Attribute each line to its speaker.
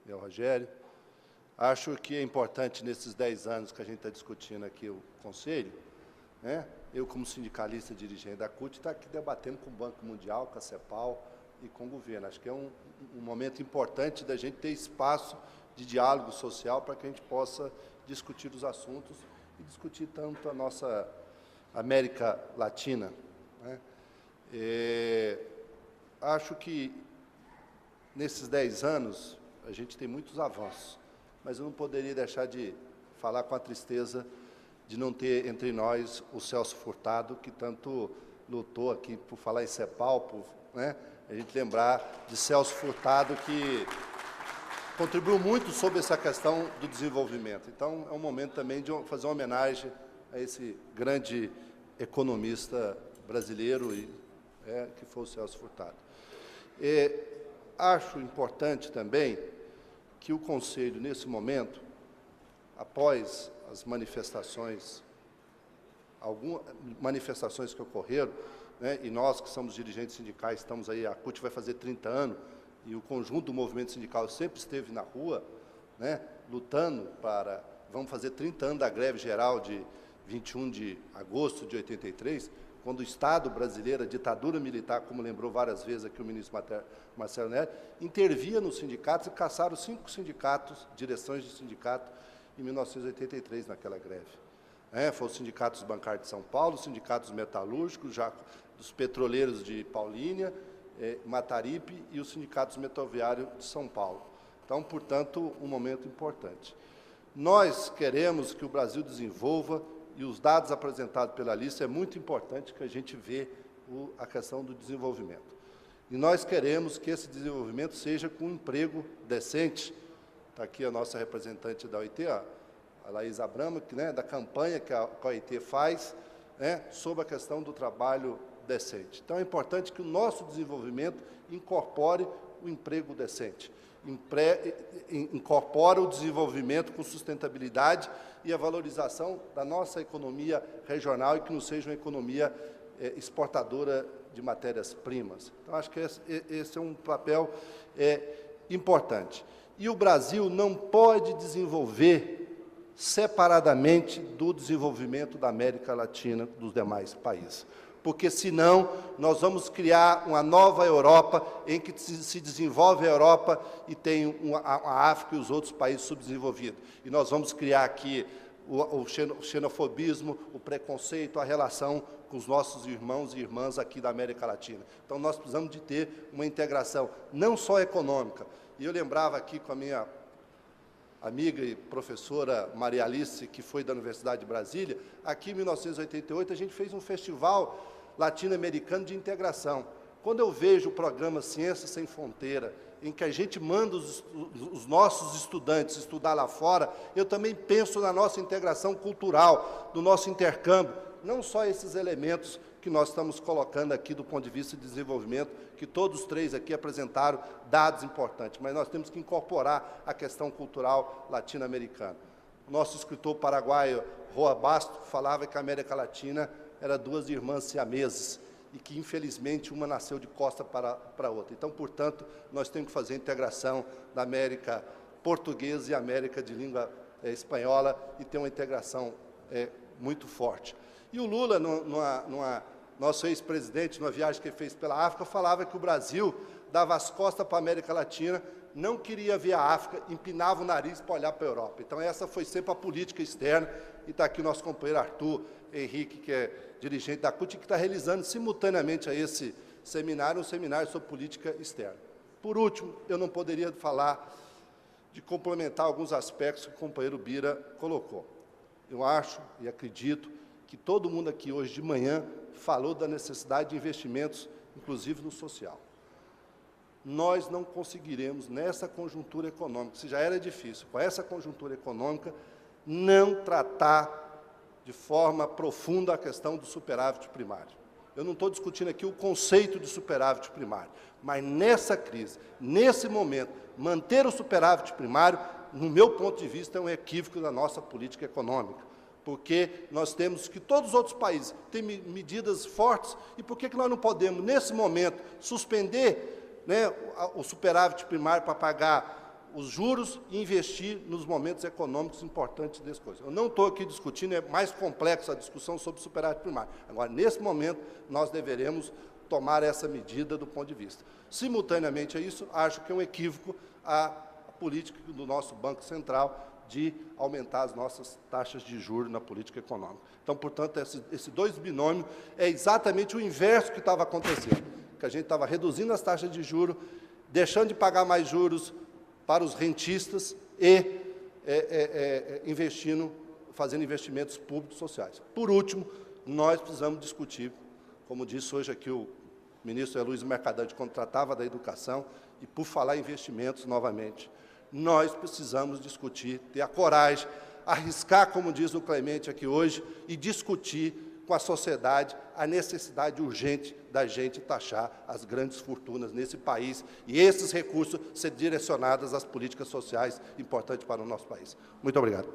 Speaker 1: e ao Rogério. Acho que é importante, nesses 10 anos que a gente está discutindo aqui o Conselho, né, eu, como sindicalista dirigente da CUT, estou aqui debatendo com o Banco Mundial, com a CEPAL e com o governo. Acho que é um momento importante da gente ter espaço de diálogo social para que a gente possa discutir os assuntos e discutir tanto a nossa América Latina, né. Acho que, nesses 10 anos, a gente tem muitos avanços, mas eu não poderia deixar de falar com a tristeza de não ter entre nós o Celso Furtado, que tanto lutou aqui por falar em CEPAL, né, a gente lembrar de Celso Furtado, que contribuiu muito sobre essa questão do desenvolvimento. Então, é um momento também de fazer uma homenagem a esse grande economista brasileiro, que foi o Celso Furtado. Acho importante também que o Conselho, nesse momento, após as manifestações, algumas manifestações que ocorreram, né, e nós que somos dirigentes sindicais, estamos aí, a CUT vai fazer 30 anos, e o conjunto do movimento sindical sempre esteve na rua, né, lutando para, vamos fazer 30 anos da greve geral de 21 de agosto de 83, quando o Estado brasileiro, a ditadura militar, como lembrou várias vezes aqui o ministro Marcelo Nery, intervia nos sindicatos e caçaram 5 sindicatos, direções de sindicato, em 1983, naquela greve. Foram os sindicatos bancários de São Paulo, os sindicatos metalúrgicos, já dos petroleiros de Paulínia, Mataripe e os sindicatos metroviários de São Paulo. Então, portanto, um momento importante. Nós queremos que o Brasil desenvolva, e os dados apresentados pela lista, é muito importante que a gente vê a questão do desenvolvimento. E nós queremos que esse desenvolvimento seja com um emprego decente. Está aqui a nossa representante da OIT, a Laís Abramo, né, da campanha que a OIT faz, né, sobre a questão do trabalho decente. Então, é importante que o nosso desenvolvimento incorpore o emprego decente, incorpora o desenvolvimento com sustentabilidade e a valorização da nossa economia regional e que não seja uma economia exportadora de matérias-primas. Então, acho que esse é um papel importante. E o Brasil não pode desenvolver separadamente do desenvolvimento da América Latina, dos demais países, porque, senão, nós vamos criar uma nova Europa, em que se desenvolve a Europa e tem a África e os outros países subdesenvolvidos. E nós vamos criar aqui o xenofobismo, o preconceito, a relação com os nossos irmãos e irmãs aqui da América Latina. Então, nós precisamos de ter uma integração, não só econômica. E eu lembrava aqui com a minha amiga e professora Maria Alice, que foi da Universidade de Brasília, aqui em 1988 a gente fez um festival latino-americano de integração. Quando eu vejo o programa Ciência Sem Fronteira, em que a gente manda os nossos estudantes estudar lá fora, eu também penso na nossa integração cultural, no nosso intercâmbio, não só esses elementos que nós estamos colocando aqui do ponto de vista de desenvolvimento, que todos 3 aqui apresentaram dados importantes, mas nós temos que incorporar a questão cultural latino-americana. O nosso escritor paraguaio, Roa Basto, falava que a América Latina era 2 irmãs siameses e que, infelizmente, uma nasceu de costa para outra. Então, portanto, nós temos que fazer a integração da América portuguesa e América de língua espanhola e ter uma integração muito forte. E o Lula, nosso ex-presidente, numa viagem que ele fez pela África, falava que o Brasil dava as costas para a América Latina, não queria ver a África, empinava o nariz para olhar para a Europa. Então, essa foi sempre a política externa, e está aqui o nosso companheiro Arthur Henrique, que é dirigente da CUT, que está realizando simultaneamente a esse seminário, um seminário sobre política externa. Por último, eu não poderia falar de complementar alguns aspectos que o companheiro Bira colocou. Eu acho e acredito que todo mundo aqui hoje de manhã falou da necessidade de investimentos, inclusive no social. Nós não conseguiremos, nessa conjuntura econômica, se já era difícil, com essa conjuntura econômica, não tratar de forma profunda a questão do superávit primário. Eu não estou discutindo aqui o conceito de superávit primário, mas nessa crise, nesse momento, manter o superávit primário, no meu ponto de vista, é um equívoco da nossa política econômica, porque nós temos que todos os outros países têm medidas fortes, e por que nós não podemos, nesse momento, suspender, né, o superávit primário para pagar os juros e investir nos momentos econômicos importantes desse coisa. Eu não estou aqui discutindo, é mais complexa a discussão sobre superávit primário. Agora, nesse momento, nós deveremos tomar essa medida do ponto de vista. Simultaneamente a isso, acho que é um equívoco a política do nosso Banco Central de aumentar as nossas taxas de juros na política econômica. Então, portanto, esse dois binômios é exatamente o inverso que estava acontecendo, que a gente estava reduzindo as taxas de juros, deixando de pagar mais juros para os rentistas e fazendo investimentos públicos sociais. Por último, nós precisamos discutir, como disse hoje aqui o ministro Luiz Mercadante, quando tratava da educação, e por falar em investimentos novamente, nós precisamos discutir, ter a coragem, arriscar, como diz o Clemente aqui hoje, e discutir com a sociedade a necessidade urgente da gente taxar as grandes fortunas nesse país e esses recursos serem direcionados às políticas sociais importantes para o nosso país. Muito obrigado.